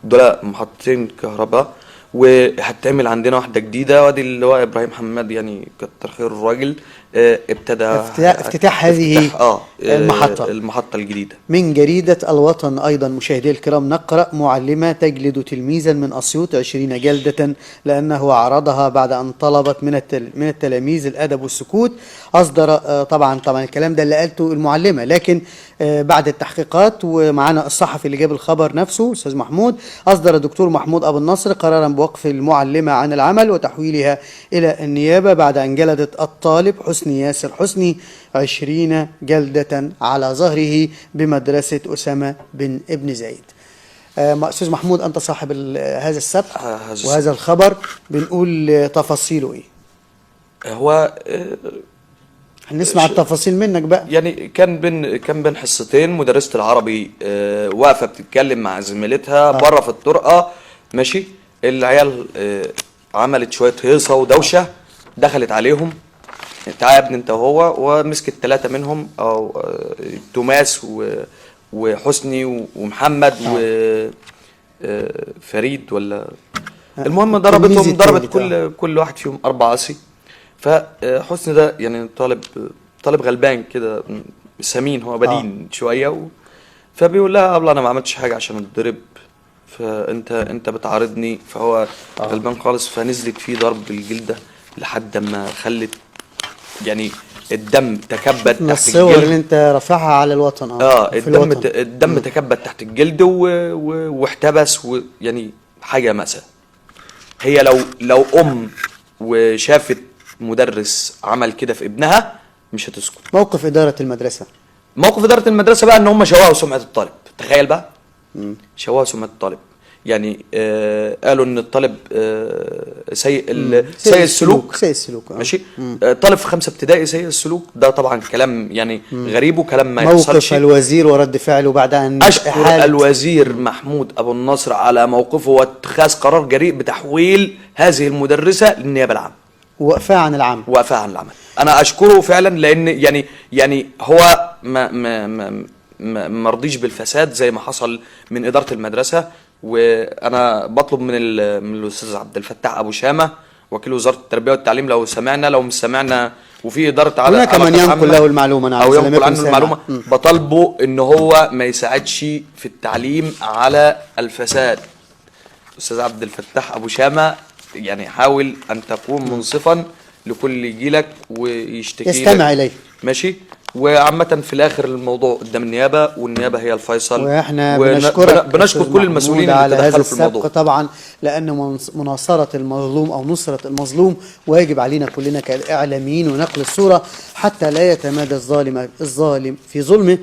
دول محطتين كهرباء، وهتعمل عندنا واحدة جديدة، وادي اللي هو إبراهيم حماد يعني كتر خير الراجل ابتدى افتتاح هذه المحطة الجديدة. من جريدة الوطن أيضا مشاهدي الكرام نقرأ: معلمة تجلد تلميذا من أسيوط 20 جلدة لأنه عرضها بعد أن طلبت من التلاميذ الأدب والسكوت. أصدر طبعا الكلام ده اللي قالته المعلمة، لكن بعد التحقيقات ومعنا الصحفي اللي جاب الخبر نفسه أستاذ محمود، أصدر الدكتور محمود أبو النصر قرارا بوقف المعلمة عن العمل وتحويلها إلى النيابة بعد أن جلدت الطالب حسني ياسر حسني 20 جلدة على ظهره بمدرسة أسامة بن ابن زايد. أستاذ محمود، أنت صاحب هذا السبق وهذا الخبر، بنقول تفاصيله إيه؟ هو هنسمع التفاصيل منك بقى. يعني كان بين حصتين، مدرسة العربي واقفة بتتكلم مع زميلتها بره في الطرقة، ماشي. العيال عملت شوية هيصة ودوشة، دخلت عليهم، تعالى يا ابني انت وهو، ومسكت 3 منهم، او توماس وحسني ومحمد وفريد، ولا المهم ضربت كل واحد فيهم 4 عصي. فحسني ده يعني طالب غلبان كده، سمين، هو بدين شويه، فبيقول لها ابله انا ما عملتش حاجه عشان اتضرب، فانت بتعارضني. فهو غلبان خالص، فنزلت فيه ضرب بالجلده لحد ما خلت يعني الدم تكبد تحت الجلد. الصور اللي انت رافعها على الوطن. الدم تكبد تحت الجلد واحتبس، ويعني حاجه مأساة. هي لو وشافت مدرس عمل كده في ابنها مش هتسكت. موقف إدارة المدرسة بقى ان هم شوهوا سمعة الطالب. تخيل بقى، شوهوا سمعة الطالب. يعني قالوا ان الطالب سيء السلوك. ماشي. طالب في 5 ابتدائي سيء السلوك، ده طبعا كلام يعني غريب وكلام ما يحصلش. موقف الوزير ورد فعله بعد ان اشكر الوزير محمود ابو النصر على موقفه واتخاذ قرار جريء بتحويل هذه المدرسة للنيابة العامة وقفها عن العمل. انا اشكره فعلا، لان يعني هو ما رضيش بالفساد زي ما حصل من اداره المدرسه. وانا بطلب من الاستاذ عبد الفتاح ابو شامه وكيل وزاره التربيه والتعليم، لو مش سمعنا وفي اداره على كمان ينقل له المعلومه او ينقل عنه المعلومه، بطالبه ان هو ما يساعدش في التعليم على الفساد. استاذ عبد الفتاح ابو شامه، يعني حاول ان تكون منصفا لكل جيلك ويشتكي يستمع اليه، ماشي. وعامة في الاخر الموضوع قدام النيابة، والنيابة هي الفيصل. واحنا بنشكر كل المسؤولين اللي تدخلوا في الموضوع طبعا، لان مناصرة المظلوم او نصرة المظلوم واجب علينا كلنا كاعلاميين، ونقل الصورة حتى لا يتمادى الظالم في ظلمه.